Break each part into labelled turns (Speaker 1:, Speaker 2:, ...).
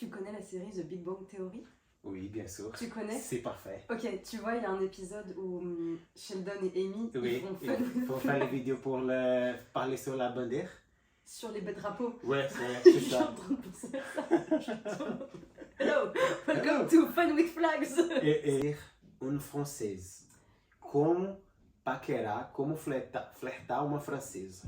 Speaker 1: Tu connais la série The Big Bang Theory?
Speaker 2: Oui, bien sûr.
Speaker 1: Tu connais?
Speaker 2: C'est parfait.
Speaker 1: Ok, tu vois, il y a un épisode où Sheldon et Amy
Speaker 2: Oui,
Speaker 1: ils
Speaker 2: il faut faire les vidéos pour parler sur la bandière.
Speaker 1: sur les drapeaux.
Speaker 2: Ouais,
Speaker 1: Je
Speaker 2: c'est
Speaker 1: suis en
Speaker 2: ça.
Speaker 1: train de penser à ça. Hello, welcome to Fun with Flags.
Speaker 2: E uma francesa. Como paquerar, como flertar uma francesa.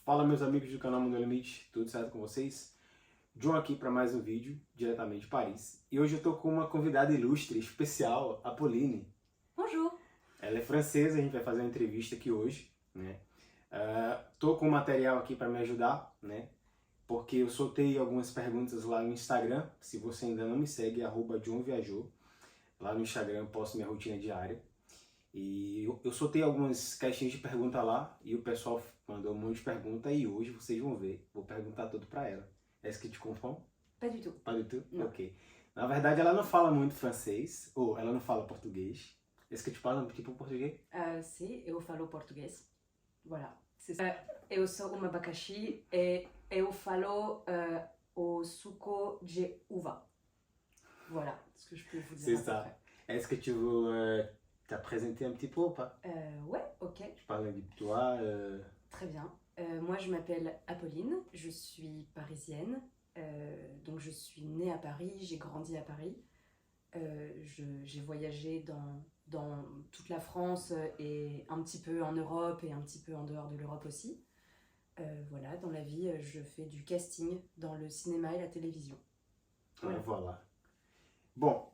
Speaker 2: Fala meus amigos do canal Mundo Limite, tudo certo com vocês? John aqui para mais um vídeo, diretamente de Paris. E hoje eu tô com uma convidada ilustre, especial, a Pauline.
Speaker 1: Bonjour.
Speaker 2: Ela é francesa, a gente vai fazer uma entrevista aqui hoje, né? Tô com material aqui para me ajudar, né? Porque eu soltei algumas perguntas lá no Instagram. Se você ainda não me segue, @JohnViajou. Lá no Instagram eu posto minha rotina diária. E eu soltei algumas caixinhas de pergunta lá e o pessoal mandou um monte de pergunta e hoje vocês vão ver. Vou perguntar tudo para ela. Est-ce que tu comprends?
Speaker 1: Pas du tout.
Speaker 2: Pas du tout?
Speaker 1: Não.
Speaker 2: Ok. Na verdade ela não fala muito francês, ou ela não fala português. Est-ce que tu parles un petit peu portugais?
Speaker 1: Sim, eu falo português. Voilà. Eu sou uma abacaxi e eu falo o suco de uva. Voilà ce que je peux vous dire.
Speaker 2: C'est ça. Est-ce que tu veux te présenter un petit peu ou pas?
Speaker 1: Ouais, ok.
Speaker 2: Tu parles un peu de toi.
Speaker 1: Très bien. Moi, je m'appelle Apolline, je suis parisienne. Donc, je suis née à Paris, j'ai grandi à Paris. J'ai voyagé dans toute la France et un petit peu en Europe et un petit peu en dehors de l'Europe aussi. Voilà, dans la vie, je fais du casting dans le cinéma et la télévision.
Speaker 2: Voilà. Bom,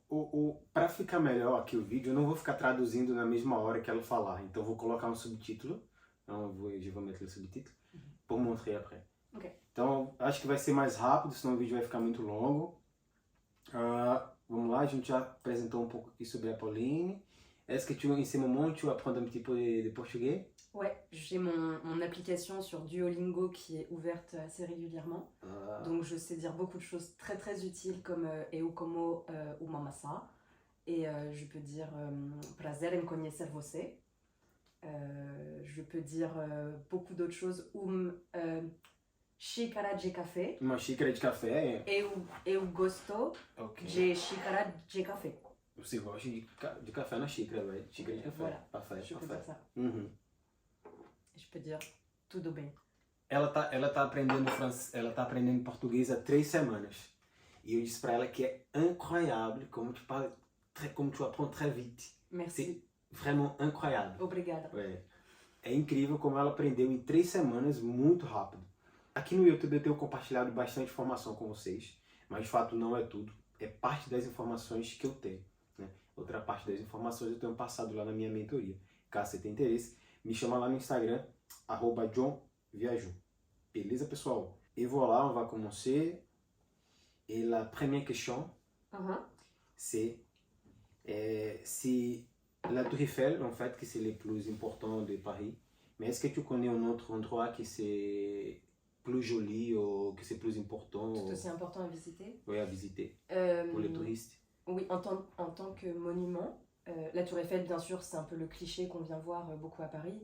Speaker 2: para ficar melhor aqui o vídeo, eu não vou ficar traduzindo na mesma hora que ela falar. Então, eu vou colocar um subtítulo. Je vais mettre le subtítulo pour montrer après.
Speaker 1: Ok.
Speaker 2: Então, acho que vai ser mais rápido, senão o vídeo vai ficar muito longo. Vamos lá, a gente já apresentou um pouco aqui sobre a Pauline. Est-ce que en ce moment tu apprends un petit peu de portugais?
Speaker 1: Ouais, j'ai mon application sur Duolingo qui est ouverte assez régulièrement. Donc je sais dire beaucoup de choses très très utiles comme eu como uma maçã. Et je peux dire prazer em conhecer você. Je peux dire beaucoup d'autres choses. Xícara de café.
Speaker 2: Uma xícara de café.
Speaker 1: Eu gosto de xícara de café.
Speaker 2: Você gosta de café na xícara, ouais. Xícara de café.
Speaker 1: Voilà.
Speaker 2: Parfait,
Speaker 1: Je peux
Speaker 2: parfait.
Speaker 1: dire ça.
Speaker 2: Uhum.
Speaker 1: Je peux dire tudo bem.
Speaker 2: Ela tá aprendendo português há 3 semanas. E eu disse pra ela que é incroyable como tu parles, como tu apprends très vite.
Speaker 1: Merci.
Speaker 2: C'est vraiment incroyable.
Speaker 1: Obrigada.
Speaker 2: É incrível como ela aprendeu em 3 semanas muito rápido. Aqui no YouTube eu tenho compartilhado bastante informação com vocês, mas de fato não é tudo. É parte das informações que eu tenho, né? Outra parte das informações eu tenho passado lá na minha mentoria. Caso você tenha interesse, me chama lá no Instagram, @JohnViajou. Beleza, pessoal? Et voilà, on va commencer. Et la première question, c'est si la Tour Eiffel, en fait, que c'est le plus important de Paris, mais est-ce que tu connais un autre endroit qui c'est plus joli ou que c'est plus important?
Speaker 1: Tout aussi important à visiter.
Speaker 2: Oui, à visiter pour les touristes.
Speaker 1: Oui, en tant que monument, la Tour Eiffel, bien sûr, c'est un peu le cliché qu'on vient voir beaucoup à Paris.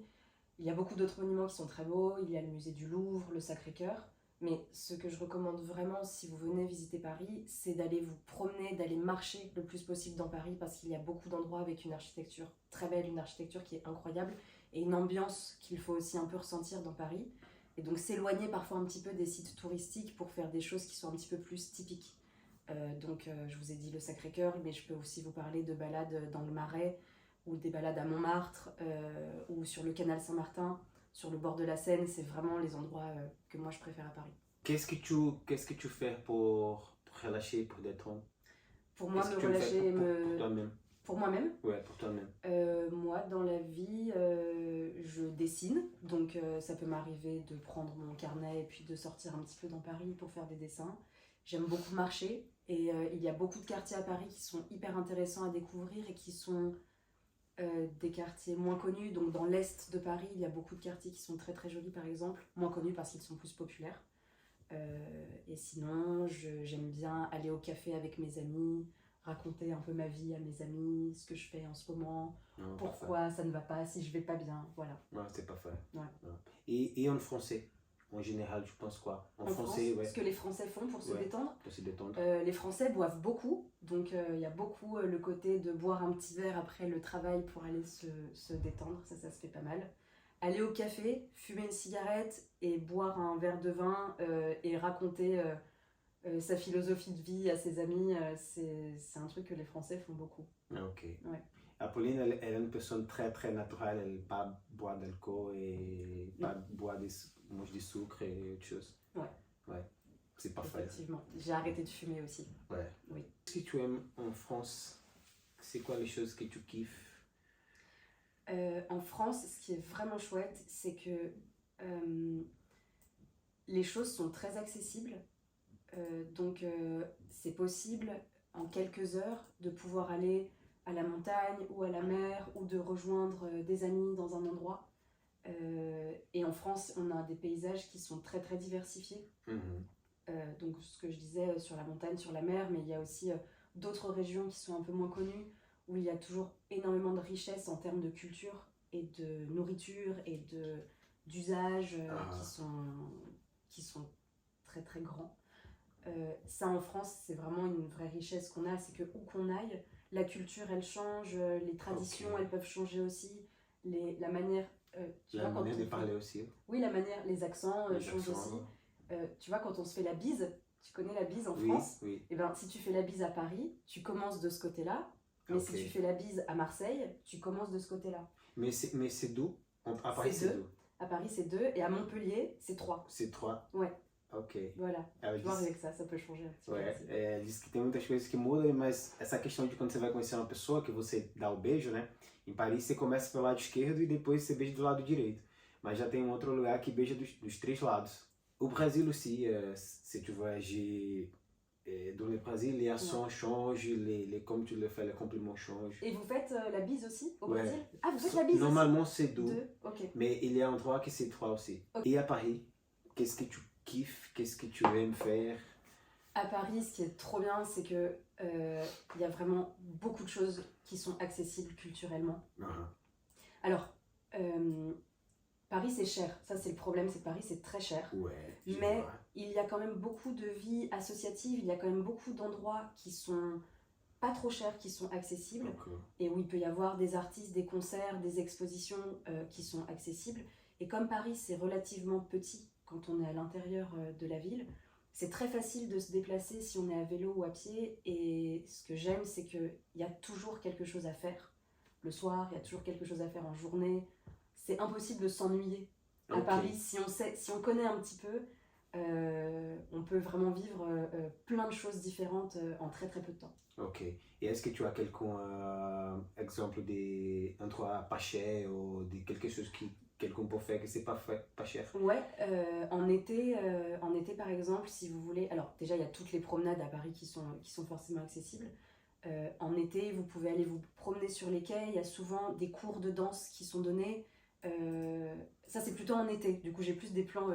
Speaker 1: Il y a beaucoup d'autres monuments qui sont très beaux, il y a le musée du Louvre, le Sacré-Cœur, mais ce que je recommande vraiment si vous venez visiter Paris, c'est d'aller vous promener, d'aller marcher le plus possible dans Paris parce qu'il y a beaucoup d'endroits avec une architecture très belle, une architecture qui est incroyable et une ambiance qu'il faut aussi un peu ressentir dans Paris. Et donc s'éloigner parfois un petit peu des sites touristiques pour faire des choses qui sont un petit peu plus typiques. Je vous ai dit le Sacré-Cœur, mais je peux aussi vous parler de balades dans le Marais ou des balades à Montmartre ou sur le canal Saint-Martin, sur le bord de la Seine. C'est vraiment les endroits que moi je préfère à Paris.
Speaker 2: Qu'est-ce que tu fais pour relâcher, pour détendre?
Speaker 1: Pour moi, me
Speaker 2: que tu
Speaker 1: relâcher,
Speaker 2: fais pour toi-même?
Speaker 1: Pour moi-même?
Speaker 2: Ouais, pour toi-même.
Speaker 1: Moi, dans la vie, je dessine. Donc ça peut m'arriver de prendre mon carnet et puis de sortir un petit peu dans Paris pour faire des dessins. J'aime beaucoup marcher et il y a beaucoup de quartiers à Paris qui sont hyper intéressants à découvrir et qui sont des quartiers moins connus. Donc dans l'est de Paris, il y a beaucoup de quartiers qui sont très très jolis par exemple, moins connus parce qu'ils sont plus populaires. Et sinon, j'aime bien aller au café avec mes amis, raconter un peu ma vie à mes amis, ce que je fais en ce moment, pourquoi ça ne va pas, si je vais pas bien, voilà.
Speaker 2: Non, c'est parfait.
Speaker 1: Ouais.
Speaker 2: Et en français? en général, tu penses quoi? En
Speaker 1: En
Speaker 2: français,
Speaker 1: France, ce que les Français font pour se
Speaker 2: ouais,
Speaker 1: détendre.
Speaker 2: pour se détendre.
Speaker 1: Les Français boivent beaucoup, donc il y a beaucoup le côté de boire un petit verre après le travail pour aller se détendre, ça se fait pas mal. Aller au café, fumer une cigarette et boire un verre de vin et raconter sa philosophie de vie à ses amis, c'est un truc que les Français font beaucoup.
Speaker 2: Ah, ok.
Speaker 1: Ouais.
Speaker 2: Apolline, elle est une personne très, très naturelle. Elle ne pas boire d'alcool et pas boire des mange du sucre et autre chose.
Speaker 1: Ouais.
Speaker 2: Ouais. C'est parfait.
Speaker 1: Effectivement. J'ai arrêté de fumer aussi.
Speaker 2: Ouais.
Speaker 1: Oui.
Speaker 2: Ce que tu aimes en France, c'est quoi les choses que tu kiffes?
Speaker 1: En France, ce qui est vraiment chouette, c'est que les choses sont très accessibles. Donc c'est possible en quelques heures de pouvoir aller à la montagne ou à la mer ou de rejoindre des amis dans un endroit. Et en France, on a des paysages qui sont très très diversifiés. Donc ce que je disais sur la montagne, sur la mer, mais il y a aussi d'autres régions qui sont un peu moins connues, où il y a toujours énormément de richesses en termes de culture et de nourriture et d'usages qui sont très très grands. Ça en France, c'est vraiment une vraie richesse qu'on a, c'est que où qu'on aille, la culture elle change, les traditions elles peuvent changer aussi, la manière...
Speaker 2: la manière de parler aussi.
Speaker 1: Oui, la manière, les accents changent aussi. Tu vois, quand on se fait la bise, tu connais la bise en France,
Speaker 2: oui.
Speaker 1: Et ben, si tu fais la bise à Paris, tu commences de ce côté-là, mais si tu fais la bise à Marseille, tu commences de ce côté-là.
Speaker 2: Mais c'est d'où? À Paris, c'est d'où?
Speaker 1: À Paris, c'est 2, et à Montpellier, c'est 3.
Speaker 2: C'est 3?
Speaker 1: Ouais.
Speaker 2: Ok.
Speaker 1: Voilà. Tu vois, avec ça peut changer un petit peu.
Speaker 2: Ouais, diz que tem muitas coisas que mudam, mas essa questão de quando você vai conhecer uma pessoa, que você dá o beijo, né? Em Paris você começa pelo lado esquerdo e depois você beija do lado direito. Mas já tem um outro lugar que beija dos 3 lados. Au Brésil aussi, si tu voyages dans le Brésil, les accents changent, comme tu le fais, les compliments changent.
Speaker 1: Et vous faites la bise aussi au Brésil? Ah, vous faites la bise
Speaker 2: Normalement,
Speaker 1: aussi?
Speaker 2: c'est 2,
Speaker 1: okay.
Speaker 2: Mais il y a un endroit que c'est 3 aussi. Okay. Et à Paris, qu'est-ce que tu kiffes? Qu'est-ce que tu aimes faire?
Speaker 1: À Paris, ce qui est trop bien, c'est que y a vraiment beaucoup de choses qui sont accessibles culturellement. Alors, Paris c'est cher, ça c'est le problème, c'est que Paris c'est très cher.
Speaker 2: Ouais,
Speaker 1: mais il y a quand même beaucoup de vie associative, il y a quand même beaucoup d'endroits qui sont pas trop chers, qui sont accessibles, et où il peut y avoir des artistes, des concerts, des expositions qui sont accessibles. Et comme Paris c'est relativement petit quand on est à l'intérieur de la ville, c'est très facile de se déplacer si on est à vélo ou à pied, et ce que j'aime c'est qu'il y a toujours quelque chose à faire. Le soir, il y a toujours quelque chose à faire en journée. C'est impossible de s'ennuyer à Paris. Si on connaît un petit peu, on peut vraiment vivre plein de choses différentes en très très peu de temps.
Speaker 2: Ok. Et est-ce que tu as quelqu'un exemple d'endroit pas cher ou de quelque chose qui quelqu'un peut faire que c'est pas cher?
Speaker 1: Ouais, en été par exemple, si vous voulez... Alors déjà, il y a toutes les promenades à Paris qui sont forcément accessibles. En été, vous pouvez aller vous promener sur les quais, il y a souvent des cours de danse qui sont donnés. Ça c'est plutôt en été, du coup j'ai plus des plans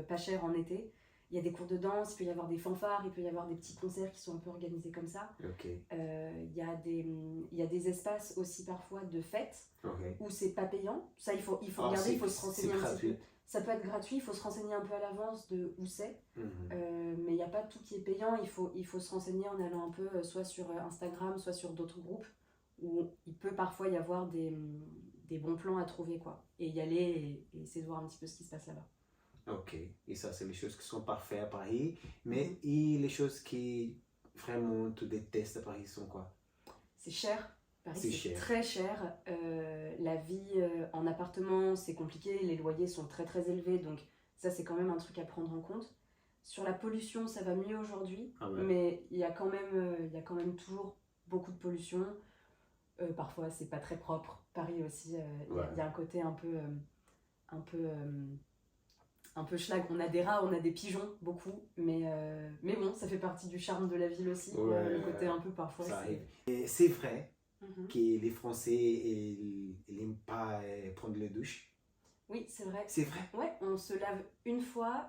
Speaker 1: pas chers en été. Il y a des cours de danse, il peut y avoir des fanfares, il peut y avoir des petits concerts qui sont un peu organisés comme ça. Il y a des espaces aussi parfois de fêtes où c'est pas payant. Ça il faut regarder, il faut se renseigner un petit peu. Ça peut être gratuit, il faut se renseigner un peu à l'avance de où c'est. Mais il n'y a pas tout qui est payant, il faut se renseigner en allant un peu soit sur Instagram, soit sur d'autres groupes où il peut parfois y avoir des bons plans à trouver, quoi. Et y aller et essayer de voir un petit peu ce qui se passe là-bas.
Speaker 2: Ok, et ça c'est les choses qui sont parfaites à Paris, mais et les choses qui vraiment tu détestes à Paris sont quoi?
Speaker 1: C'est cher. Paris c'est très cher. La vie en appartement c'est compliqué, les loyers sont très très élevés, donc ça c'est quand même un truc à prendre en compte. Sur la pollution ça va mieux aujourd'hui, mais il y a quand même toujours beaucoup de pollution. Parfois c'est pas très propre. Paris aussi, il y a un côté un peu schlag. On a des rats, on a des pigeons, beaucoup, mais bon, ça fait partie du charme de la ville aussi, le côté un peu parfois.
Speaker 2: C'est vrai que les Français n'aiment pas prendre les douches.
Speaker 1: Oui, c'est vrai.
Speaker 2: C'est vrai?
Speaker 1: Ouais, on se lave une fois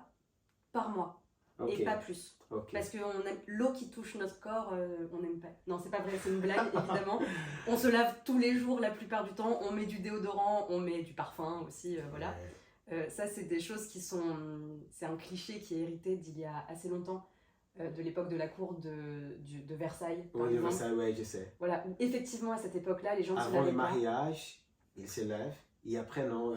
Speaker 1: par mois, et pas plus. Parce que l'eau qui touche notre corps, on n'aime pas. Non, c'est pas vrai, c'est une blague, évidemment. On se lave tous les jours la plupart du temps, on met du déodorant, on met du parfum aussi, voilà. Ça, c'est des choses qui sont... C'est un cliché qui est hérité d'il y a assez longtemps, de l'époque de la cour de Versailles, par
Speaker 2: Oui, de
Speaker 1: exemple.
Speaker 2: Versailles, ouais, je sais.
Speaker 1: Voilà, où effectivement, à cette époque-là, les gens ne se
Speaker 2: Avant le
Speaker 1: lavaient pas.
Speaker 2: mariage, ils se lèvent. Et après, non,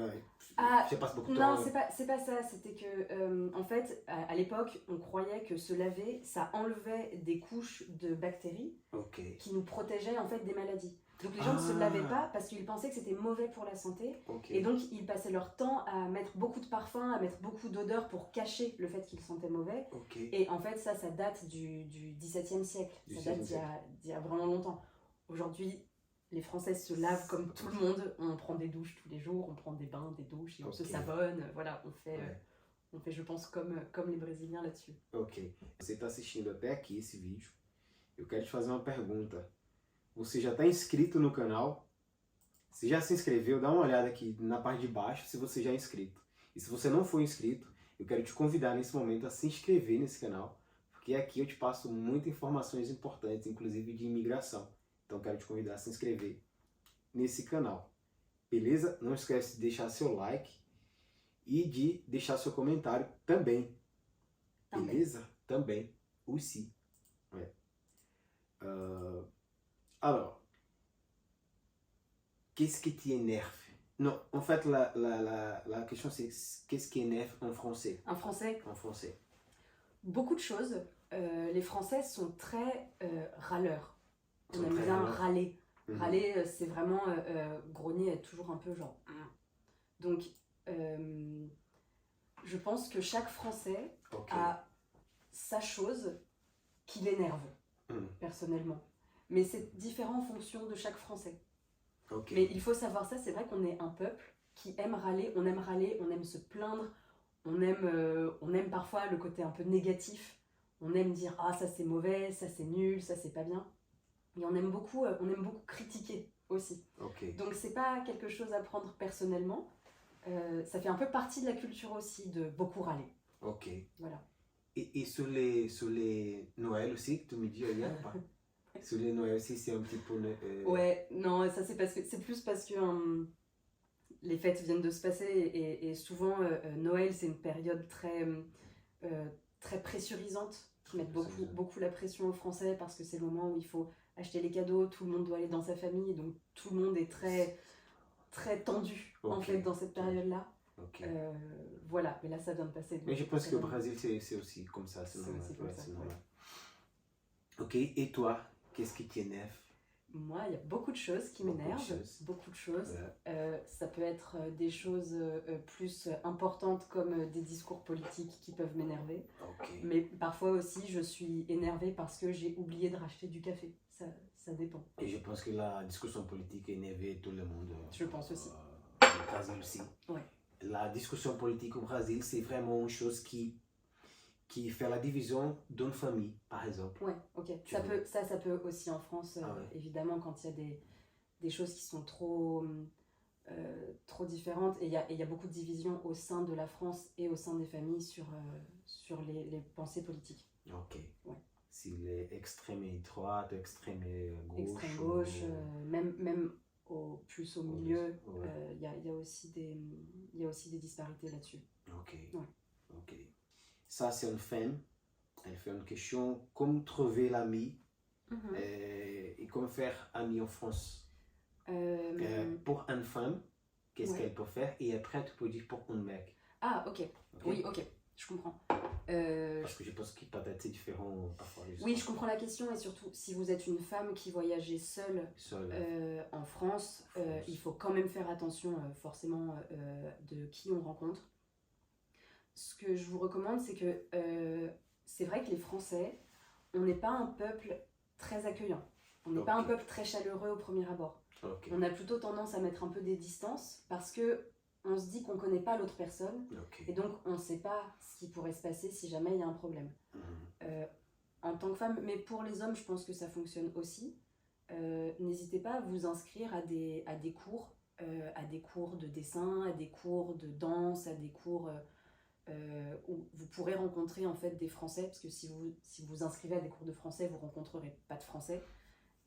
Speaker 1: Ah,
Speaker 2: je passe beaucoup de
Speaker 1: non,
Speaker 2: temps.
Speaker 1: c'est pas ça. C'était que, en fait, à l'époque, on croyait que se laver, ça enlevait des couches de bactéries
Speaker 2: Ok.
Speaker 1: qui nous protégeaient en fait des maladies. Donc les gens ne se lavaient pas parce qu'ils pensaient que c'était mauvais pour la santé.
Speaker 2: Ok.
Speaker 1: Et donc ils passaient leur temps à mettre beaucoup de parfums, à mettre beaucoup d'odeurs pour cacher le fait qu'ils sentaient mauvais.
Speaker 2: Ok.
Speaker 1: Et en fait, ça date du XVIIe siècle. Ça date d'il y a vraiment longtemps. Aujourd'hui, les Français se lavent comme tout le monde. On prend des douches tous les jours, on prend des bains, des douches, et on se savonne. Voilà, on fait, je pense, comme les Brésiliens là-dessus.
Speaker 2: Ok. Você está assistindo até aqui esse vídeo. Eu quero te fazer uma pergunta. Você já está inscrito no canal? Se já se inscreveu, dá uma olhada aqui na parte de baixo se você já é inscrito. E se você não for inscrito, eu quero te convidar nesse momento a se inscrever nesse canal, porque aqui eu te passo muitas informações importantes, inclusive de imigração. Então eu quero te convidar a se inscrever nesse canal. Beleza? Não esquece de deixar seu like e de deixar seu comentário também. Beleza? Também. Aussi. Ouais. Alors, qu'est-ce qui t'énerve? Non, en fait, la question c'est qu'est-ce qui énerve en français?
Speaker 1: En français?
Speaker 2: En français.
Speaker 1: Beaucoup de choses. Les Français sont très râleurs. On aime bien râler. Râler, c'est vraiment grogner, être toujours un peu genre... Donc, je pense que chaque Français a sa chose qui l'énerve, personnellement. Mais c'est différent en fonction de chaque Français. Mais il faut savoir ça, c'est vrai qu'on est un peuple qui aime râler, on aime se plaindre, on aime parfois le côté un peu négatif, on aime dire « Ah, ça c'est mauvais, ça c'est nul, ça c'est pas bien ». Et on aime beaucoup critiquer aussi. Donc c'est pas quelque chose à prendre personnellement, ça fait un peu partie de la culture aussi de beaucoup râler.
Speaker 2: Ok.
Speaker 1: Voilà.
Speaker 2: Et sur les Noël aussi, que tu me dis hier ou pas? Sur les Noël aussi, c'est un petit peu...
Speaker 1: Ouais, non, ça c'est plus parce que les fêtes viennent de se passer et souvent Noël c'est une période très pressurisante qui met beaucoup la pression aux Français parce que c'est le moment où il faut acheter les cadeaux, tout le monde doit aller dans sa famille, donc tout le monde est très tendu en fait dans cette période-là. Voilà, mais là ça vient de passer.
Speaker 2: Mais je pense qu'au Brésil c'est aussi comme ça, c'est normal.
Speaker 1: Aussi comme ça, ouais.
Speaker 2: Ok, et toi, qu'est-ce qui t'énerve?
Speaker 1: Moi, il y a beaucoup de choses qui m'énervent, beaucoup de choses. Ouais. Ça peut être des choses plus importantes comme des discours politiques qui peuvent m'énerver. Mais parfois aussi, je suis énervée parce que j'ai oublié de racheter du café. Ça dépend.
Speaker 2: Et je pense que la discussion politique énerve tout le monde.
Speaker 1: Je pense aussi.
Speaker 2: Au Brésil aussi.
Speaker 1: Ouais.
Speaker 2: La discussion politique au Brésil, c'est vraiment une chose qui fait la division d'une famille, par exemple.
Speaker 1: Ouais, ok. Ça peut aussi en France, évidemment, quand il y a des choses qui sont trop différentes. Et il y a beaucoup de divisions au sein de la France et au sein des familles sur les pensées politiques.
Speaker 2: Ok.
Speaker 1: Ouais.
Speaker 2: Si les extrêmes droite, extrême gauche.
Speaker 1: Extrême gauche, même plus au milieu, il y a aussi des disparités là-dessus.
Speaker 2: Ok.
Speaker 1: Ouais.
Speaker 2: Ok. Ça, c'est une femme. Elle fait une question. Comment trouver l'ami et comment faire ami en France? Pour une femme, qu'est-ce qu'elle peut faire? Et après, tu peux dire pour un mec.
Speaker 1: Ah, ok. Oui, ok. Je comprends.
Speaker 2: Parce que je pense que peut-être c'est différent parfois.
Speaker 1: Oui, je comprends la question et surtout si vous êtes une femme qui voyagez seule. En France, il faut quand même faire attention forcément de qui on rencontre. Ce que je vous recommande, c'est que c'est vrai que les Français, on n'est pas un peuple très accueillant. On n'est pas un peuple très chaleureux au premier abord. On a plutôt tendance à mettre un peu des distances parce que on se dit qu'on ne connaît pas l'autre personne et donc on ne sait pas ce qui pourrait se passer si jamais il y a un problème. En tant que femme, mais pour les hommes, je pense que ça fonctionne aussi. N'hésitez pas à vous inscrire à des cours de dessin, à des cours de danse, à des cours où vous pourrez rencontrer en fait des Français, parce que si vous inscrivez à des cours de français, vous ne rencontrerez pas de Français.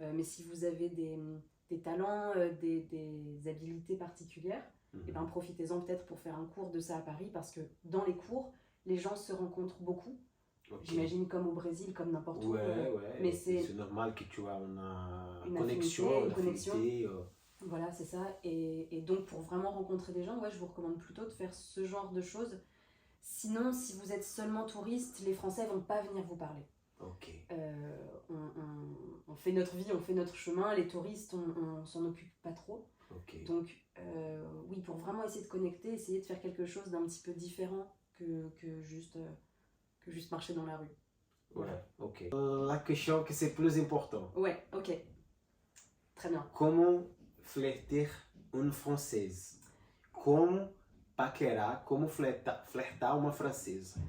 Speaker 1: Mais si vous avez des talents, des habilités particulières, Et ben profitez-en peut-être pour faire un cours de ça à Paris, parce que dans les cours, les gens se rencontrent beaucoup.
Speaker 2: Ok.
Speaker 1: J'imagine comme au Brésil, comme n'importe où.
Speaker 2: Ouais.
Speaker 1: Mais c'est
Speaker 2: normal que tu as
Speaker 1: une
Speaker 2: connexion,
Speaker 1: affinité,
Speaker 2: une
Speaker 1: une connexion.
Speaker 2: affinité.
Speaker 1: Voilà, c'est ça. Et donc, pour vraiment rencontrer des gens, ouais, je vous recommande plutôt de faire ce genre de choses. Sinon, si vous êtes seulement touriste, les Français vont pas venir vous parler.
Speaker 2: Ok.
Speaker 1: On fait notre vie, on fait notre chemin. Les touristes, on s'en occupe pas trop.
Speaker 2: Ok.
Speaker 1: Donc, oui, pour vraiment essayer de connecter, essayer de faire quelque chose d'un petit peu différent que juste marcher dans la rue.
Speaker 2: Voilà. Ok. La question que c'est plus important.
Speaker 1: Ouais, ok. Très bien.
Speaker 2: Como flerter francês? Como paquerar, como flertar uma francesa?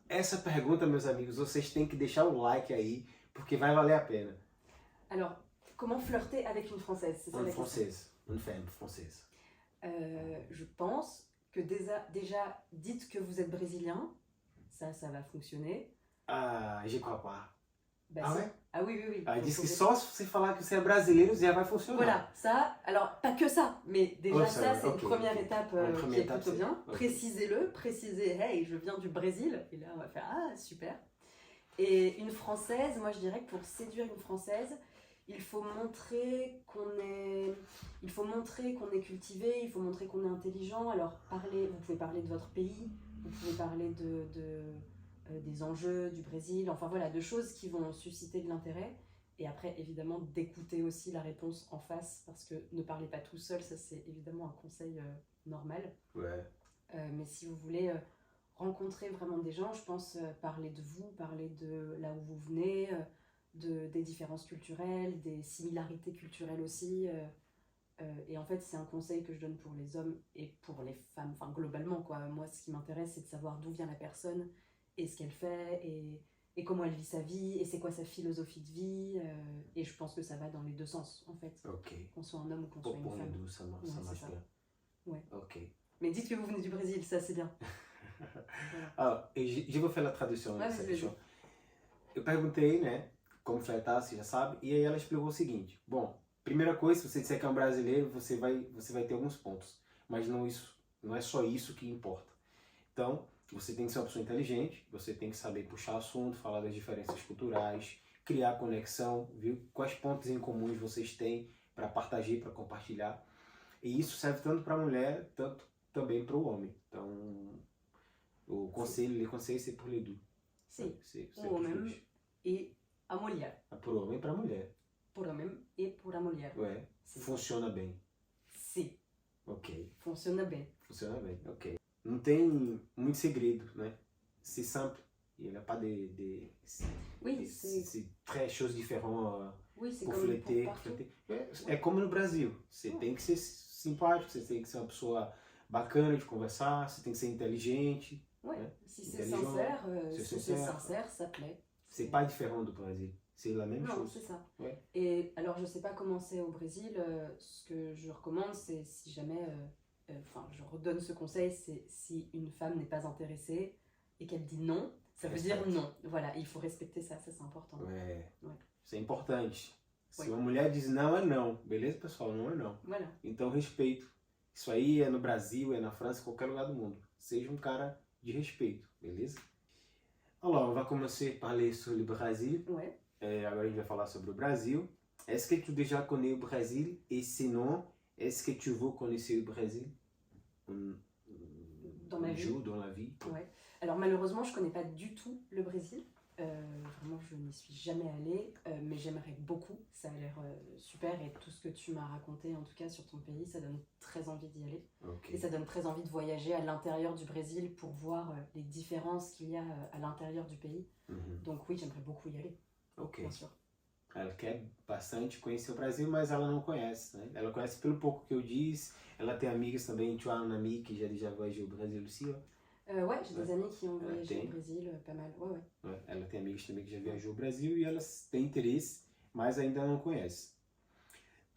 Speaker 2: Essa pergunta, meus amigos, vocês têm que deixar o like aí, porque vai valer a pena.
Speaker 1: Alors, comment flirter avec une Française? C'est ça la question.
Speaker 2: Une femme française.
Speaker 1: Je pense que déjà, dites que vous êtes brésilien. Ça va fonctionner.
Speaker 2: Ah, j'y crois pas.
Speaker 1: Bah,
Speaker 2: Ah
Speaker 1: si.
Speaker 2: ouais?
Speaker 1: Ah oui.
Speaker 2: Ah, diz que só se você falar que você é brasileiro, já vai funcionar.
Speaker 1: Voilà, ça, alors pas que ça, mais déjà
Speaker 2: Oh,
Speaker 1: ça, c'est
Speaker 2: ok,
Speaker 1: une première
Speaker 2: ok.
Speaker 1: étape
Speaker 2: Une
Speaker 1: qui
Speaker 2: première
Speaker 1: est
Speaker 2: étape,
Speaker 1: plutôt
Speaker 2: c'est-
Speaker 1: bien.
Speaker 2: ok.
Speaker 1: Précisez-le, précisez, hey, je viens du Brésil. Et là, on va faire, ah, super. Et une Française, moi je dirais que pour séduire une Française, il faut montrer qu'on est cultivé, il faut montrer qu'on est intelligent. Alors vous pouvez parler de votre pays, vous pouvez parler des enjeux du Brésil, enfin voilà, de choses qui vont susciter de l'intérêt. Et après, évidemment, d'écouter aussi la réponse en face, parce que ne parlez pas tout seul, ça c'est évidemment un conseil normal.
Speaker 2: Ouais.
Speaker 1: Mais si vous voulez rencontrer vraiment des gens, je pense parler de vous, parler de là où vous venez, des différences culturelles, des similarités culturelles aussi. Et en fait, c'est un conseil que je donne pour les hommes et pour les femmes, enfin globalement quoi. Moi, ce qui m'intéresse, c'est de savoir d'où vient la personne et ce qu'elle fait et comment elle vit sa vie et c'est quoi sa philosophie de vie. Et je pense que ça va dans les deux sens en fait,
Speaker 2: Ok.
Speaker 1: qu'on soit un homme ou qu'on soit une femme.
Speaker 2: Ça
Speaker 1: Ouais,
Speaker 2: marche
Speaker 1: c'est ça.
Speaker 2: bien.
Speaker 1: Ouais.
Speaker 2: Ok.
Speaker 1: Mais dites que vous venez du Brésil, ça c'est bien.
Speaker 2: Ah, je vou fazer a tradução
Speaker 1: Vai,
Speaker 2: dessa
Speaker 1: vai,
Speaker 2: questão. Eu perguntei, né, como flertar, você já sabe, e aí ela explicou o seguinte. Bom, primeira coisa, se você disser que é um brasileiro, você vai ter alguns pontos. Mas não é só isso que importa. Então, você tem que ser uma pessoa inteligente, você tem que saber puxar assunto, falar das diferenças culturais, criar conexão, ver quais pontos em comuns vocês têm para partager, para compartilhar. E isso serve tanto para a mulher, tanto também para o homem. Então, o conselho, les conseils, c'est pour les deux.
Speaker 1: Si,
Speaker 2: C'est
Speaker 1: pour
Speaker 2: pour
Speaker 1: homem
Speaker 2: tous.
Speaker 1: et a mulher.
Speaker 2: Para o homem e para a mulher.
Speaker 1: Pour homem et pour a mulher.
Speaker 2: Ouais.
Speaker 1: Si.
Speaker 2: Funciona bem.
Speaker 1: Si,
Speaker 2: Ok.
Speaker 1: fonctionne bien.
Speaker 2: Funciona bem. Ok. Não tem muito segredo, né? C'est simple. Il n'y a pas
Speaker 1: Oui, c'est
Speaker 2: c'est très choses différentes
Speaker 1: oui, c'est
Speaker 2: pour
Speaker 1: comme
Speaker 2: fleter.
Speaker 1: pour partout.
Speaker 2: É como no Brasil. Você tem que ser simpático, você tem que ser uma pessoa bacana de conversar, você tem que ser inteligente.
Speaker 1: Ouais.
Speaker 2: Ouais.
Speaker 1: Si c'est
Speaker 2: Intelligent,
Speaker 1: sincère,
Speaker 2: c'est
Speaker 1: si c'est
Speaker 2: sincère.
Speaker 1: sincère, ça plaît.
Speaker 2: C'est pas différent du Brésil. C'est la même
Speaker 1: Non,
Speaker 2: chose.
Speaker 1: c'est ça.
Speaker 2: Ouais.
Speaker 1: Et alors, je sais pas comment c'est au Brésil. Ce que je recommande, c'est si jamais, enfin, je redonne ce conseil, c'est si une femme n'est pas intéressée et qu'elle dit non, ça veut dire
Speaker 2: Respecte.
Speaker 1: non. Voilà, il faut respecter ça, ça c'est important.
Speaker 2: É.
Speaker 1: Ouais.
Speaker 2: Isso é importante. Se
Speaker 1: Ouais.
Speaker 2: uma mulher diz não, é não. Beleza, pessoal? Não é não.
Speaker 1: Voilà.
Speaker 2: Então, respeito. Isso aí é no Brasil, é na França, em qualquer lugar do mundo. Seja um cara de respeito, beleza? Alors, on va commencer par parler sur le Brésil.
Speaker 1: Ouais.
Speaker 2: Agora a gente vai falar sobre o Brasil. Est-ce que tu déjà connais o Brasil? Et sinon, est-ce que tu veux connaître o Brasil?
Speaker 1: Dans ma vie.
Speaker 2: jour, dans la vie.
Speaker 1: Ouais. Alors malheureusement, je connais pas du tout le Brésil. Vraiment, je n'y suis jamais allée, mais j'aimerais beaucoup. Ça a l'air super et tout ce que tu m'as raconté, en tout cas sur ton pays, ça donne très envie d'y aller.
Speaker 2: Ok.
Speaker 1: Et ça donne très envie de voyager à l'intérieur du Brésil pour voir les différences qu'il y a à l'intérieur du pays.
Speaker 2: Uhum.
Speaker 1: Donc oui, j'aimerais beaucoup y aller,
Speaker 2: Ok.
Speaker 1: bien sûr.
Speaker 2: Ela quer bastante conhecer o Brasil, mas ela não conhece, né? Ela conhece pelo pouco que eu disse. Ela tem amigas também, tu as un ami qui já voyagé au Brasil aussi. Ó.
Speaker 1: Ouais, j'ai des amis qui ont
Speaker 2: Ouais,
Speaker 1: voyagé
Speaker 2: t'es-
Speaker 1: au Brésil, pas mal. Ouais, ouais.
Speaker 2: Ouais, ela tem amigas também que já viajou ao Brasil e elas têm interesse, mas ainda não conhecem.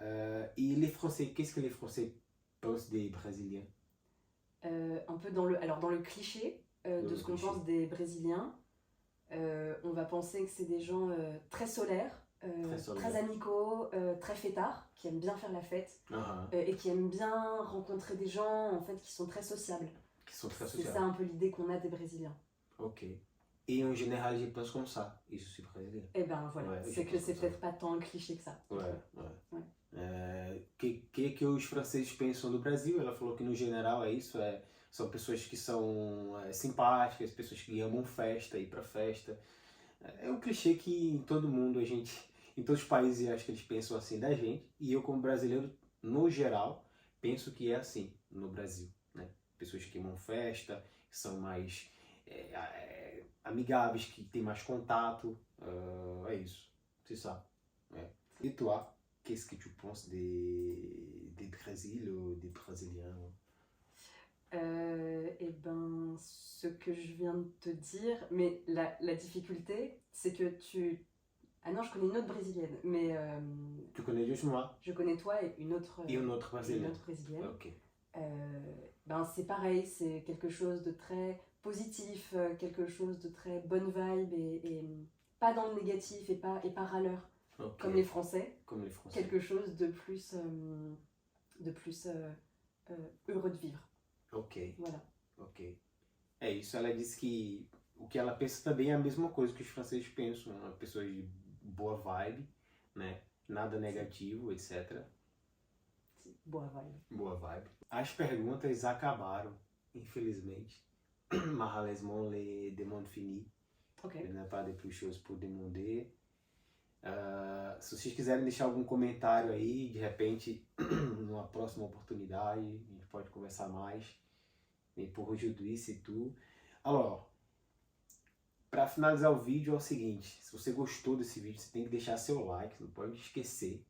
Speaker 2: E les Français, qu'est-ce que les Français pensent des Brésiliens?
Speaker 1: Un peu dans le cliché
Speaker 2: Dans
Speaker 1: de
Speaker 2: le
Speaker 1: ce qu'on
Speaker 2: cliché.
Speaker 1: pense des Brésiliens, on va penser que c'est des gens très solaires, très amicaux, très fêtards, qui aiment bien faire la fête
Speaker 2: Aham.
Speaker 1: et qui aiment bien rencontrer des gens en fait qui sont très sociables.
Speaker 2: Que são très
Speaker 1: C'est ça
Speaker 2: sociais.
Speaker 1: un peu l'idée qu'on a des Brésiliens.
Speaker 2: Ok. Et en général, je pense comme ça. Isso se brasileiro.
Speaker 1: Et ben voilà,
Speaker 2: Ouais,
Speaker 1: c'est
Speaker 2: je
Speaker 1: que
Speaker 2: pense
Speaker 1: c'est
Speaker 2: comme ça.
Speaker 1: peut-être pas tant un cliché que ça.
Speaker 2: Ouais,
Speaker 1: Ouais.
Speaker 2: ouais. Que os franceses pensam do Brasil? Ela falou que no geral é isso, são pessoas que são simpáticas, pessoas que amam festa, ir pra festa. É um clichê que em todo mundo a gente, em todos os países acho que eles pensam assim da gente, e eu como brasileiro, no geral, penso que é assim no Brasil, né? Pessoas que amam festa, que são mais amigáveis, que têm mais contato, é isso, c'est ça. Ouais. Et toi, qu'est-ce que tu penses des Brésil ou des Brésiliens?
Speaker 1: Et ben, ce que je viens de te dire, mais la difficulté, c'est que tu... Ah non, je connais une autre brésilienne, mais
Speaker 2: Tu connais juste moi
Speaker 1: je connais toi et une autre,
Speaker 2: et un autre
Speaker 1: et une
Speaker 2: Brésilien.
Speaker 1: autre brésilienne.
Speaker 2: Ok.
Speaker 1: Ben c'est pareil, c'est quelque chose de très positif, quelque chose de très bonne vibe et pas dans le négatif et pas râleur,
Speaker 2: Ok.
Speaker 1: comme les Français.
Speaker 2: Comme les Français.
Speaker 1: Quelque chose de plus heureux de vivre.
Speaker 2: Ok.
Speaker 1: Voilà.
Speaker 2: Ok. É isso, ela disse que o que ela pensa também é a mesma coisa que os franceses pensam, uma pessoa de boa vibe, né? Nada negativo, etc.
Speaker 1: Boa vibe.
Speaker 2: Boa vibe. As perguntas acabaram, infelizmente. Malheureusement, les demandes finies.
Speaker 1: Ok.
Speaker 2: Il n'y a pas de plus choses pour demander. Se vocês quiserem deixar algum comentário aí, de repente, numa próxima oportunidade, a gente pode conversar mais. E por aujourd'hui, c'est tout. Alors, para finalizar o vídeo é o seguinte, se você gostou desse vídeo, você tem que deixar seu like, não pode esquecer.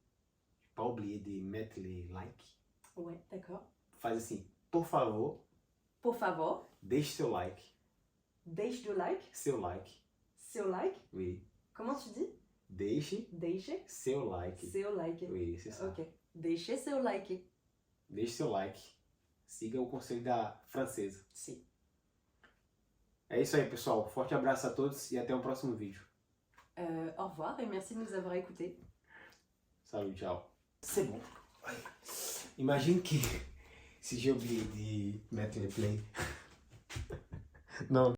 Speaker 2: Pas oublier de mettre les likes.
Speaker 1: Ouais, d'accord.
Speaker 2: Faz assim, por favor,
Speaker 1: Por favor,
Speaker 2: deixe seu like.
Speaker 1: deixe do like.
Speaker 2: Seu like.
Speaker 1: Seu like.
Speaker 2: Oui.
Speaker 1: Comment tu dis?
Speaker 2: Deixe
Speaker 1: Deixe
Speaker 2: seu like.
Speaker 1: seu like.
Speaker 2: Oui, c'est ça.
Speaker 1: Ok. Deixe seu like.
Speaker 2: Deixe seu like. Siga o conselho da francesa.
Speaker 1: Sim.
Speaker 2: É isso aí, pessoal. Forte abraço a todos e até o próximo vídeo.
Speaker 1: Au revoir et merci de nous avoir écoutés.
Speaker 2: Salut, tchau. C'est bon. Imagine que si j'ai oublié de mettre le play. Non.